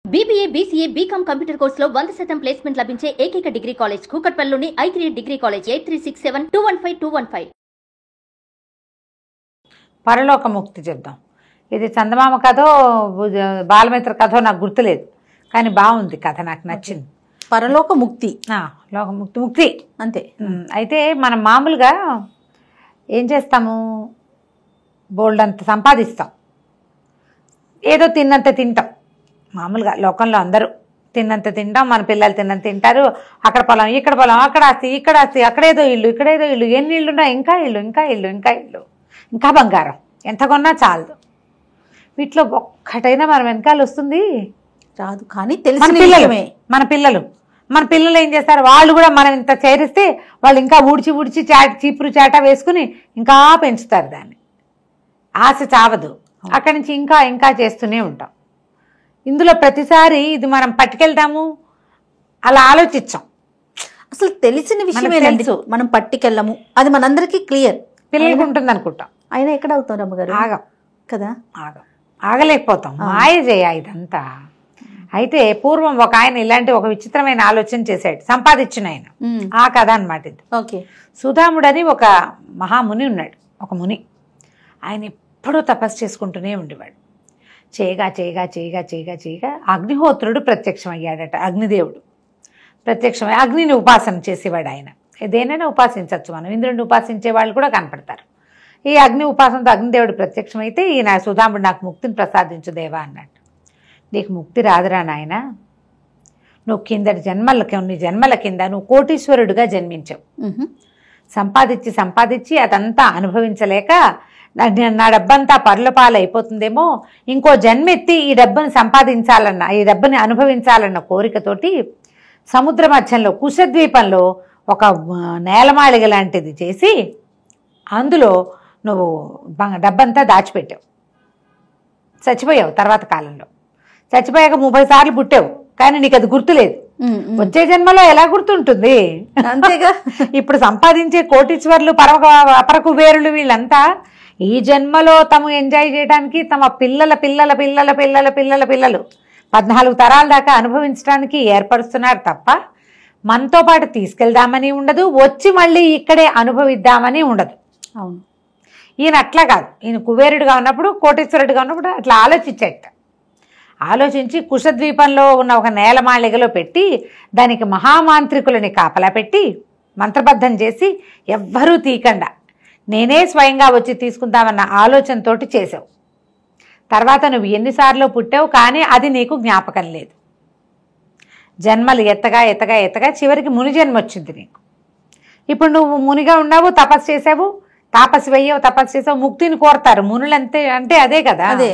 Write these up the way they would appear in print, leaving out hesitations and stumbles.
BBA, BCA, BCom computer కోర్సులో 100% placement లభించే ఏకైక డిగ్రీ కాలేజ్ కూకట్పల్లిలోని I3 డిగ్రీ కాలేజ్ 8367215215. పరలోకముక్తి చెప్దాం. ఇది చందమామ కథో బాలమిత్ర కథో నాకు గుర్తులేదు, కానీ బాగుంది కథ, నాకు నచ్చింది. పరలోకముక్తి, లోకముక్తి ముక్తి అంతే. అయితే మనం మామూలుగా ఏం చేస్తాము, బోల్డ్ అంత సంపాదిస్తాం, ఏదో తిన్నంత తింటాం. మామూలుగా లోకంలో అందరూ తిన్నంత తింటాం, మన పిల్లలు తిన్నంత తింటారు. అక్కడ పొలం, ఇక్కడ పొలం, అక్కడ ఆస్తి, ఇక్కడ ఆస్తి, అక్కడేదో ఇల్లు, ఇక్కడేదో ఇల్లు, ఎన్ని ఇల్లున్నా ఇంకా ఇల్లు, ఇంకా ఇల్లు, ఇంకా ఇల్లు, ఇంకా బంగారం, ఎంత కొన్నా చాలదు. వీటిలో ఒక్కటైనా మన వెనకాల వస్తుంది రాదు. కానీ మన పిల్లలు ఏం చేస్తారు, వాళ్ళు కూడా మనం ఇంత చేరిస్తే వాళ్ళు ఇంకా ఊడ్చి చీపురు చాట వేసుకుని ఇంకా పెంచుతారు దాన్ని. ఆశ చావదు, అక్కడి నుంచి ఇంకా ఇంకా చేస్తూనే ఉంటాం. ఇందులో ప్రతిసారి ఇది మనం పట్టుకెళ్తాము, అలా ఆలోచించాం. అసలు తెలిసిన విషయమే, మనం పట్టుకెళ్ళము, అది మనందరికీ క్లియర్. పిల్లలకి ఉంటుంది అనుకుంటాం, అయినా ఎక్కడ అవుతాం రమ్మగారు, ఆగం కదా, ఆగలేకపోతాం. మాయ చేయ ఇదంతా. అయితే పూర్వం ఒక ఆయన ఇలాంటి ఒక విచిత్రమైన ఆలోచన చేశాడు, సంపాదించిన ఆయన. ఆ కథ అనమాట ఇది. ఓకే. సుధాముడని ఒక మహాముని ఉన్నాడు, ఒక ముని. ఆయన ఎప్పుడూ తపస్సు చేసుకుంటూనే ఉండేవాడు. చేయగా అగ్నిహోత్రుడు ప్రత్యక్షమయ్యాడట. అగ్నిదేవుడు ప్రత్యక్షమై అగ్నిని ఉపాసన చేసేవాడు ఆయన. దేనైనా ఉపాసించవచ్చు మనం, ఇంద్రుడిని ఉపాసించే వాళ్ళు కూడా కనపడతారు. ఈ అగ్ని ఉపాసనతో అగ్నిదేవుడు ప్రత్యక్షమైతే ఈయన సుధాముడు నాకు ముక్తిని ప్రసాదించు దేవా అన్నట్టు. నీకు ముక్తి రాదురా నాయన, నువ్వు నీ జన్మల కింద నువ్వు కోటీశ్వరుడుగా జన్మించావు. సంపాదించి అదంతా అనుభవించలేక నా డబ్బంతా పరులపాలు అయిపోతుందేమో, ఇంకో జన్మెత్తి ఈ డబ్బుని అనుభవించాలన్న కోరికతోటి సముద్ర మధ్యంలో కుశద్వీపంలో ఒక నేలమాళిగ లాంటిది చేసి అందులో నువ్వు డబ్బంతా దాచిపెట్టావు. చచ్చిపోయావు. తర్వాత కాలంలో చచ్చిపోయాక 30 సార్లు పుట్టావు, కానీ నీకు అది గుర్తులేదు. వచ్చే జన్మలో ఎలా గుర్తుంటుంది? అంతేగా. ఇప్పుడు సంపాదించే కోటీశ్వర్లు, అపర కుబేరులు వీళ్ళంతా ఈ జన్మలో తమ ఎంజాయ్ చేయడానికి తమ పిల్లల 14 తరాల దాకా అనుభవించడానికి ఏర్పరుస్తున్నారు తప్ప మనతో పాటు తీసుకెళ్దామని ఉండదు, వచ్చి మళ్ళీ ఇక్కడే అనుభవిద్దామని ఉండదు. అవును. ఈయన అట్లా కాదు. ఈయన కుబేరుడిగా ఉన్నప్పుడు, కోటీశ్వరుడిగా ఉన్నప్పుడు అట్లా ఆలోచించి కుశద్వీపంలో ఉన్న ఒక నేలమాళిగలో పెట్టి దానికి మహామాంత్రికులని కాపలా పెట్టి మంత్రబద్ధం చేసి ఎవ్వరూ తీయకుండా నేనే స్వయంగా వచ్చి తీసుకుందామన్న ఆలోచనతోటి చేసావు. తర్వాత నువ్వు ఎన్నిసార్లు పుట్టావు, కానీ అది నీకు జ్ఞాపకం లేదు. జన్మలు ఎత్తగా చివరికి ముని జన్మ వచ్చింది నీకు. ఇప్పుడు నువ్వు మునిగా ఉన్నావు, తపస్సు చేసావు, తపస్సు చేసావు, ముక్తిని కోరతారు మునులు. అంటే అదే కదా, అదే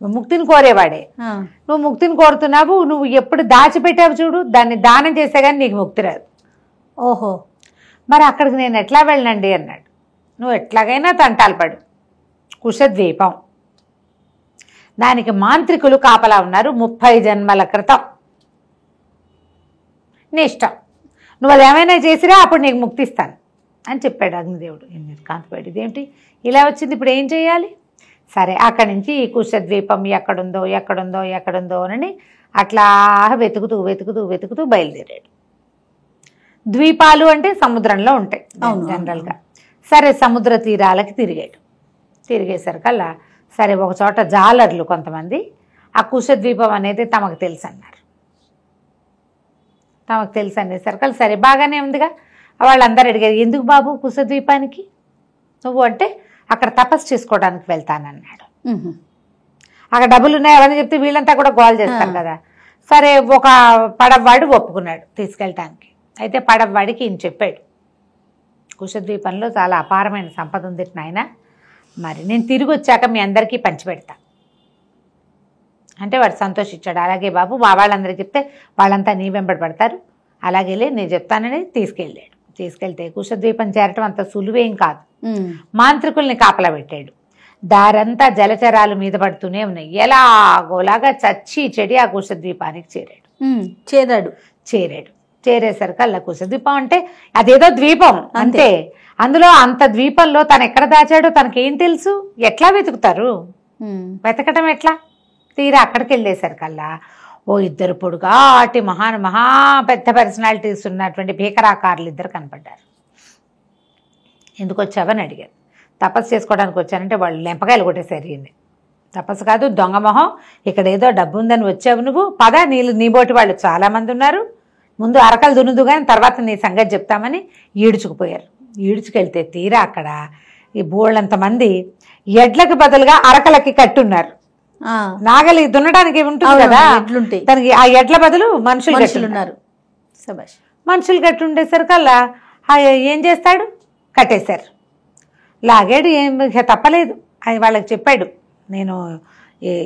ముక్తిని కోరేవాడే. నువ్వు ముక్తిని కోరుతున్నావు, నువ్వు ఎప్పుడు దాచిపెట్టావు చూడు, దాన్ని దానం చేసే కానీ నీకు ముక్తి రాదు. ఓహో, మరి అక్కడికి నేను ఎట్లా వెళ్ళండి అన్నాడు. నువ్వు ఎట్లాగైనా తంటాలు పడు. కుశద్వీపం, దానికి మాంత్రికులు కాపలా ఉన్నారు 30 జన్మల క్రితం. నీ ఇష్టం, నువ్వు అది ఏమైనా చేసిరా అప్పుడు నీకు ముక్తిస్తాను అని చెప్పాడు అగ్నిదేవుడు. కాంతిపాడు ఇదేంటి ఇలా వచ్చింది, ఇప్పుడు ఏం చేయాలి? సరే, అక్కడి నుంచి ఈ కుశద్వీపం ఎక్కడుందో అని అట్లా వెతుకుతూ బయలుదేరాడు. ద్వీపాలు అంటే సముద్రంలో ఉంటాయి జనరల్గా. సరే, సముద్ర తీరాలకి తిరిగేసరికల్లా సరే ఒక చోట జాలర్లు కొంతమంది ఆ కుశద్వీపం అనేది తమకు తెలుసు అనేసరికల్లా సరే బాగానే ఉందిగా. వాళ్ళందరూ అడిగారు, ఎందుకు బాబు కుశద్వీపానికి? నువ్వు అంటే అక్కడ తపస్సు చేసుకోవడానికి వెళ్తానన్నాడు. అక్కడ డబ్బులు ఉన్నాయి అవన్నీ చెప్తే వీళ్ళంతా కూడా గోల్ చేస్తారు కదా. సరే, ఒక పడవవాడు ఒప్పుకున్నాడు తీసుకెళ్ళటానికి. అయితే పడవవాడికి ఈయన చెప్పాడు, కుశద్వీపంలో చాలా అపారమైన సంపద ఉంది నాయన, మరి నేను తిరిగి వచ్చాక మీ అందరికీ పంచిపెడతా అంటే వాడు సంతోషించాడు. అలాగే బాబు, మా వాళ్ళందరికీ చెప్తే వాళ్ళంతా నీ వెంబడి పడతారు, అలాగేలే నేను చెప్తానని తీసుకెళ్తే కుశద్వీపం చేరటం అంత సులువేం కాదు. మాంత్రికుల్ని కాపలా పెట్టాడు. దారంతా జలచరాలు మీద పడుతూనే ఉన్నాయి. ఎలాగోలాగా చచ్చి చెడి ఆ కుశద్వీపానికి చేరాడు. చేరేసరికి కుశద్వీపం అంటే అదేదో ద్వీపం అంతే. అందులో అంత ద్వీపంలో తను ఎక్కడ దాచాడో తనకేం తెలుసు? ఎట్లా వెతుకుతారు? వెతకటం ఎట్లా? తీరా అక్కడికి వెళ్ళేసరికల్లా ఓ ఇద్దరు పొడుగాటి మహా పెద్ద పర్సనాలిటీస్ ఉన్నటువంటి భీకరాకారులు ఇద్దరు కనపడ్డారు. ఎందుకు వచ్చావని అడిగారు. తపస్సు చేసుకోవడానికి వచ్చానంటే వాళ్ళు లెంపకాయలు కొట్టేశారు. ఈయన్ని తపస్సు కాదు, దొంగ మొహం, ఇక్కడ ఏదో డబ్బు ఉందని వచ్చావు నువ్వు, పద, నీ బోటి వాళ్ళు చాలామంది ఉన్నారు, ముందు అరకలు దునుదు కానీ తర్వాత నీ సంగతి చెప్తామని ఈడ్చుకుపోయారు. ఈడ్చుకెళ్తే తీరా అక్కడ ఈ బోళ్ళంతమంది ఎడ్లకి బదులుగా అరకలకి కట్టున్నారు. నాగలి దున్నడానికి ఉంటుంది కదా, దానికి ఆ ఎడ్ల బదులు మనుషులు ఉన్నారు. మనుషులు కట్టుండేసరికల్లా ఏం చేస్తాడు, కట్టేశారు. లాగాడు, ఏం తప్పలేదు. అది వాళ్ళకి చెప్పాడు, నేను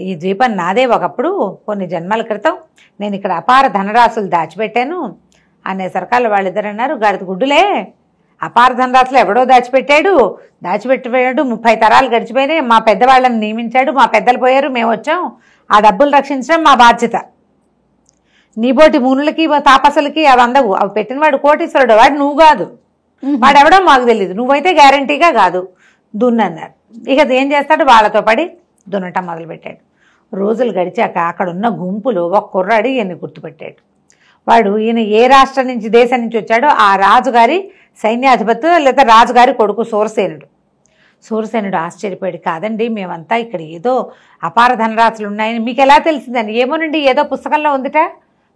ఈ ద్వీపం నాదే, ఒకప్పుడు కొన్ని జన్మల క్రితం నేను ఇక్కడ అపార ధనరాశులు దాచిపెట్టాను అనేసరికల్లా వాళ్ళిద్దరు అన్నారు, గాడిద గుడ్డులే, అపార ధనరాశులు ఎవడో దాచిపెట్టాడు 30 తరాలు గడిచిపోయినాయి, మా పెద్దవాళ్ళని నియమించాడు, మా పెద్దలు పోయారు, మేము వచ్చాం, ఆ డబ్బులు రక్షించడం మా బాధ్యత. నీబోటి మునులకి తాపసులకి అవి అందవు, అవి పెట్టినవాడు కోటీశ్వరుడు, వాడు నువ్వు కాదు, వాడెవడో మాకు తెలియదు, నువ్వైతే గ్యారంటీగా కాదు, దున్నన్నారు. ఇక ఏం చేస్తాడు, వాళ్ళతో పడి దున్నటం మొదలుపెట్టాడు. రోజులు గడిచాక అక్కడున్న గుంపులు ఒక కుర్రాడు ఈయన్ని గుర్తుపెట్టాడు. వాడు ఈయన ఏ రాష్ట్రం నుంచి దేశం నుంచి వచ్చాడో ఆ రాజుగారి సైన్యాధిపతి లేదా రాజుగారి కొడుకు సూరసేనుడు. సూరసేనుడు ఆశ్చర్యపోయాడు, కాదండి మేమంతా ఇక్కడ ఏదో అపార ధనరాశులు ఉన్నాయని మీకు ఎలా తెలిసిందని. ఏమోనండి ఏదో పుస్తకంలో ఉందిట,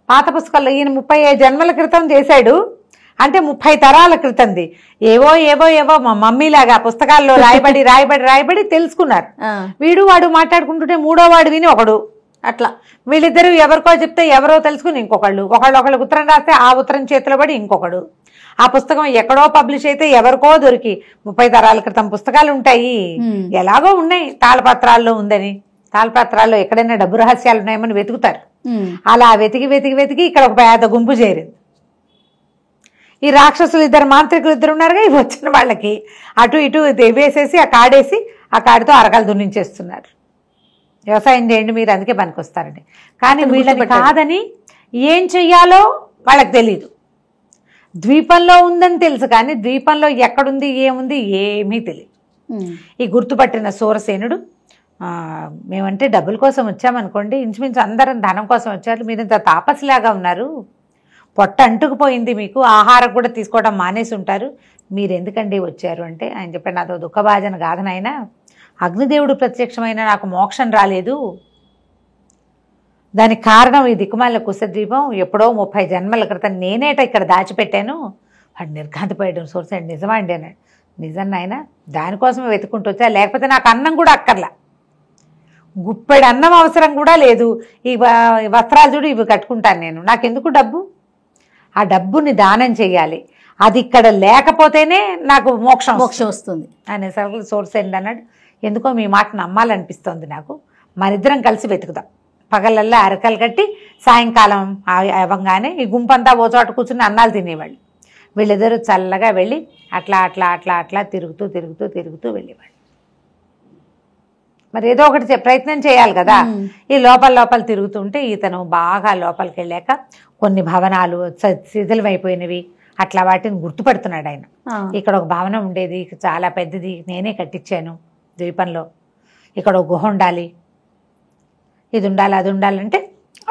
పాత పుస్తకంలో, ఈయన 35 జన్మల క్రితం చేశాడు, అంటే 30 తరాల క్రితంది, ఏవో మా మమ్మీలాగా పుస్తకాల్లో రాయబడి తెలుసుకున్నారు. వీడు వాడు మాట్లాడుకుంటుంటే మూడో వాడు విని ఒకడు, అట్లా వీళ్ళిద్దరూ ఎవరికో చెప్తే ఎవరో తెలుసుకుని ఒకళ్ళొకళ్ళకి ఉత్తరం రాస్తే ఆ ఉత్తరం చేతిలో పడి ఇంకొకడు, ఆ పుస్తకం ఎక్కడో పబ్లిష్ అయితే ఎవరికో దొరికి 30 తరాల క్రితం పుస్తకాలు ఉంటాయి, ఎలాగో ఉన్నాయి, తాళపత్రాల్లో ఉందని, తాళపత్రాల్లో ఎక్కడైనా డబ్బు రహస్యాలు ఉన్నాయేమని వెతుకుతారు. అలా వెతికి ఇక్కడ ఒక పెద్ద గుంపు చేరింది. ఈ రాక్షసులు ఇద్దరు మాంత్రికులు ఇద్దరు ఉన్నారుగా, ఇవి వచ్చిన వాళ్ళకి అటు ఇటు వేసేసి ఆ కాడేసి ఆ కాడితో అరకలు దున్నించేస్తున్నారు. వ్యవసాయం చేయండి మీరు, అందుకే పనికొస్తారండి. కానీ వీళ్ళని కాదని ఏం చెయ్యాలో వాళ్ళకి తెలీదు. ద్వీపంలో ఉందని తెలుసు కానీ ద్వీపంలో ఎక్కడుంది ఏముంది ఏమీ తెలియదు. ఈ గుర్తుపట్టిన సూరసేనుడు, మేమంటే డబ్బుల కోసం వచ్చామనుకోండి, ఇంచుమించు అందరం ధనం కోసం వచ్చారు, మీరు ఇంత తాపసిలాగా ఉన్నారు, పొట్ట అంటుకుపోయింది, మీకు ఆహారం కూడా తీసుకోవడం మానేసి ఉంటారు, మీరు ఎందుకండి వచ్చారు అంటే ఆయన చెప్పాడు, నాతో దుఃఖభాజన గాథనైనా అగ్నిదేవుడు ప్రత్యక్షమైన నాకు మోక్షం రాలేదు, దానికి కారణం ఈ దిక్కుమాల కుశద్వీపం, ఎప్పుడో 30 జన్మల క్రితం నేనేట ఇక్కడ దాచిపెట్టాను. వాడు నిర్ఘాంతపోయాడు. సూరసేనుడు నిజమా అండి అన్నాడు. నిజం నాయన, దానికోసమే వెతుక్కుంటూ వచ్చా, లేకపోతే నాకు అన్నం కూడా అక్కర్లా, గుప్పెడు అన్నం అవసరం కూడా లేదు, ఈ వస్త్రాలు చూడు ఇవి కట్టుకుంటాను నేను, నాకెందుకు డబ్బు, ఆ డబ్బుని దానం చెయ్యాలి, అది ఇక్కడ లేకపోతేనే నాకు మోక్షం వస్తుంది అనేసరికి సూరసేనుడు అన్నాడు, ఎందుకో మీ మాట నమ్మాలనిపిస్తోంది నాకు, మరిద్దరం కలిసి వెతుకుదాం, పగలల్లా అరకలు కట్టి సాయంకాలం అవ్వగానే ఈ గుంపంతా ఓ చోట కూర్చుని అన్నాలు తినేవాళ్ళు. వీళ్ళిద్దరూ చల్లగా వెళ్ళి అట్లా తిరుగుతూ వెళ్ళేవాళ్ళు. మరి ఏదో ఒకటి ప్రయత్నం చేయాలి కదా. ఈ లోపల తిరుగుతుంటే ఇతను బాగా లోపలికి వెళ్ళాక కొన్ని భవనాలు శిథిలమైపోయినవి అట్లా వాటిని గుర్తుపడుతున్నాడు ఆయన. ఇక్కడ ఒక భవనం ఉండేది, చాలా పెద్దది, నేనే కట్టించాను ద్వీపంలో, ఇక్కడ ఒక గుహ ఉండాలి, ఇది ఉండాలి, అది ఉండాలంటే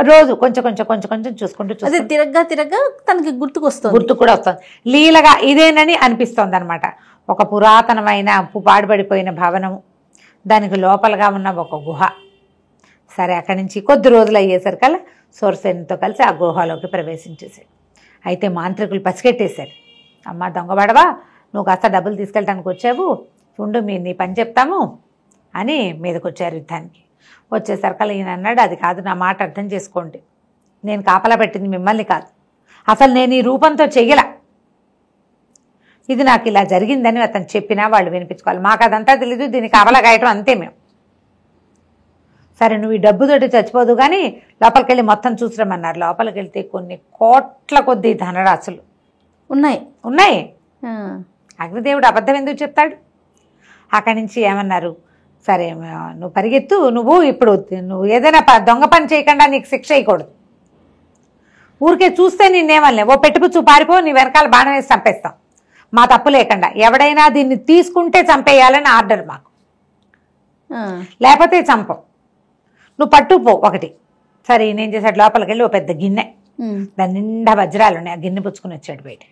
రోజు కొంచెం చూసుకుంటూ తిరగ్గా తనకి గుర్తు కూడా వస్తుంది, లీలగా ఇదేనని అనిపిస్తోంది అనమాట. ఒక పురాతనమైన పాడుపడిపోయిన భవనం, దానికి లోపలగా ఉన్న ఒక గుహ. సరే అక్కడి నుంచి కొద్ది రోజులు అయ్యేసరికల్లా సూరసేనుతో కలిసి ఆ గుహలోకి ప్రవేశించేసాడు. అయితే మాంత్రికులు పసిగట్టేశారు, అమ్మ దొంగబడవా, నువ్వు కాస్త డబ్బులు తీసుకెళ్ళడానికి వచ్చావు, ఉండు నీ పని చెప్తాము అని మీదకి వచ్చారు యుద్ధానికి. వచ్చేసరికల్లా ఈయన అన్నాడు, అది కాదు, నా మాట అర్థం చేసుకోండి, నేను కాపలా పెట్టింది మిమ్మల్ని కాదు, అసలు నేను ఈ రూపంతో చెయ్యలా, ఇది నాకు ఇలా జరిగిందని అతను చెప్పినా వాళ్ళు వినిపించుకోవాలి, మాకు అదంతా తెలీదు, దీన్ని కాపలా కాయటం అంతే మేము. సరే నువ్వు ఈ డబ్బుతోటి చచ్చిపోదు కానీ లోపలికి వెళ్ళి మొత్తం చూసిరమ్మన్నారు. లోపలికి వెళ్తే కొన్ని కోట్ల కొద్ది ధనరాశులు ఉన్నాయి. అగ్నిదేవుడు అబద్ధం ఎందుకు చెప్తాడు. అక్కడి నుంచి ఏమన్నారు, సరే నువ్వు పరిగెత్తు, నువ్వు ఏదైనా దొంగ పని చేయకుండా నీకు శిక్ష వేయకూడదు, ఊరికే చూస్తే నిన్నేమలే, ఓ పెట్టుపుచ్చు పారిపో, నీ వెనకాల బాణం వేసి చంపేస్తాం, మా తప్పు లేకుండా, ఎవడైనా దీన్ని తీసుకుంటే చంపేయాలని ఆర్డర్ మాకు, లేకపోతే చంపం, నువ్వు పట్టుపో ఒకటి సరే ఈయన ఏం చేశాడు, లోపలికి వెళ్ళి ఓ పెద్ద గిన్నె, దాని నిండా వజ్రాలు ఉన్నాయి, ఆ గిన్నె పుచ్చుకుని వచ్చాడు బయట.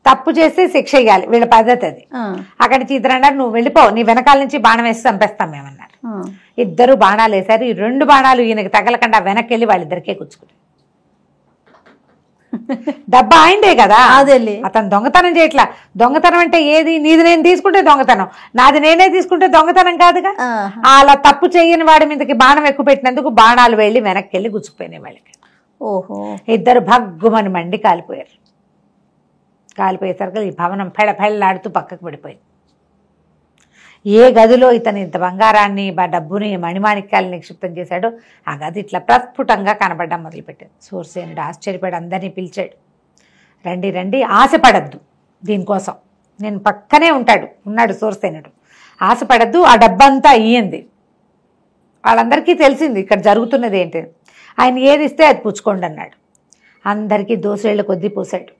తప్పు చేస్తే శిక్ష ఇవ్వాలి, వీళ్ళ పద్ధతి అది. అక్కడి నుంచి ఇద్దరు అన్నారు, నువ్వు వెళ్ళిపో, నీ వెనకాల నుంచి బాణం వేసి చంపేస్తాం మేమన్నారు. ఇద్దరు బాణాలు వేశారు. ఈ 2 బాణాలు ఈయనకి తగలకుండా వెనక్కి వెళ్ళి వాళ్ళిద్దరికే కూర్చుకుని. డబ్బా ఆయనదే కదా, అతను దొంగతనం చేయట్లా. దొంగతనం అంటే ఏది, నీది నేను తీసుకుంటే దొంగతనం, నాది నేనే తీసుకుంటే దొంగతనం కాదుగా. అలా తప్పు చేయని వాడి మీదకి బాణం ఎక్కువ పెట్టినందుకు బాణాలు వెళ్ళి వెనక్కి వెళ్ళి గుచ్చుకుపోయినాయి వాళ్ళకి. ఓహో. ఇద్దరు భగ్గుమని మండి కాలిపోయారు. కాలిపోయేసరికి ఈ భవనం పెళ్ళాడుతూ పక్కకు పడిపోయింది. ఏ గదిలో ఇతను ఇంత బంగారాన్ని డబ్బుని మణిమాణిక్యాలు నిక్షిప్తం చేశాడో ఆ గది ఇట్లా ప్రస్ఫుటంగా కనబడడం మొదలుపెట్టింది. సూర్యసేనుడు ఆశ్చర్యపడి అందరినీ పిలిచాడు, రండి రండి, ఆశపడద్దు, దీనికోసం నేను పక్కనే ఉన్నాడు సూర్యసేనుడు, ఆశపడద్దు, ఆ డబ్బంతా ఇయ్యింది. వాళ్ళందరికీ తెలిసింది ఇక్కడ జరుగుతున్నది ఏంటి. ఆయన ఏది ఇస్తే అది పుచ్చుకోండి అన్నాడు. అందరికీ దోసేళ్ల కొద్దీ పూసాడు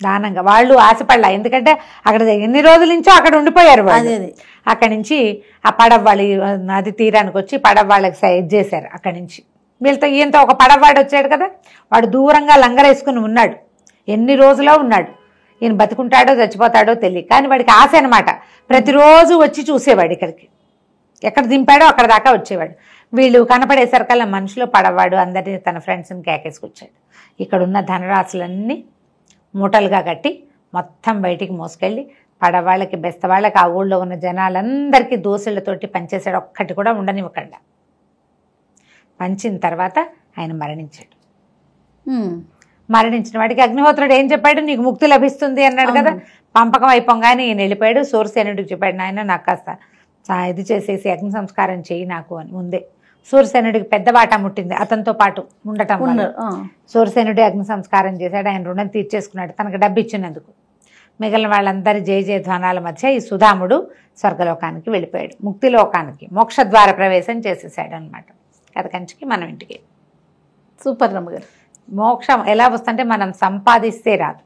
దానంగా. వాళ్ళు ఆశపడలా, ఎందుకంటే అక్కడ ఎన్ని రోజుల నుంచో అక్కడ ఉండిపోయారు వాళ్ళు. అక్కడి నుంచి ఆ పడవ వాళ్ళు నది తీరానికి వచ్చి పడవ వాళ్ళకి సైజ్ చేశారు. అక్కడి నుంచి వీళ్ళతో ఈయంతో ఒక పడవవాడు వచ్చాడు కదా, వాడు దూరంగా లంగరేసుకుని ఉన్నాడు. ఎన్ని రోజులో ఉన్నాడు. ఈయన బతుకుంటాడో చచ్చిపోతాడో తెలియదు, కానీ వాడికి ఆశ అనమాట. ప్రతిరోజు వచ్చి చూసేవాడు ఇక్కడికి, ఎక్కడ దింపాడో అక్కడ దాకా వచ్చేవాడు. వీళ్ళు కనపడేసరికల్లా మనుషులు పడవవాడు అందరినీ తన ఫ్రెండ్స్ని కేకేసుకొచ్చాడు. ఇక్కడున్న ధనరాశులన్నీ మూటలుగా కట్టి మొత్తం బయటికి మోసుకెళ్ళి పడవాళ్ళకి బెస్తవాళ్ళకి ఆ ఊళ్ళో ఉన్న జనాలందరికీ దోశలతోటి పంచేసాడు, ఒక్కటి కూడా ఉండనివ్వకుండా. పంచిన తర్వాత ఆయన మరణించాడు. మరణించిన వాడికి అగ్నిహోత్రుడు ఏం చెప్పాడు, నీకు ముక్తి లభిస్తుంది అన్నాడు కదా. పంపకం అయిపోగానే ఈయన వెళ్ళిపోయాడు. సూర్యసేనుడికి చెప్పాడు, నాయన నాకు కాస్త ఇది చేసేసి అగ్ని సంస్కారం చెయ్యి నాకు అని. ముందే సూర్యసేనుడికి పెద్ద వాటా ముట్టింది అతనితో పాటు ఉండటం వల్ల. సూర్యసేనుడి అగ్ని సంస్కారం చేశాడు, ఆయన రుణం తీర్చేసుకున్నాడు తనకు డబ్బు ఇచ్చినందుకు. మిగిలిన వాళ్ళందరి జయ ధ్వానాల మధ్య ఈ సుధాముడు స్వర్గలోకానికి వెళ్ళిపోయాడు, ముక్తిలోకానికి మోక్షద్వార ప్రవేశం చేసేసాడు అనమాట. కథ కంచికి మనం ఇంటికి. సూపర్ రమ్మగారు. మోక్షం ఎలా వస్తుంటే మనం సంపాదిస్తే రాదు,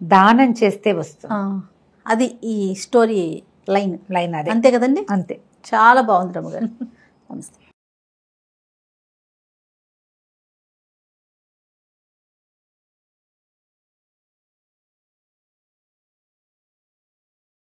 దానం చేస్తే వస్తుంది. అది ఈ స్టోరీ లైన్ అది అంతే కదండి. అంతే. చాలా బాగుంది రమ్మగారు. నమస్తే.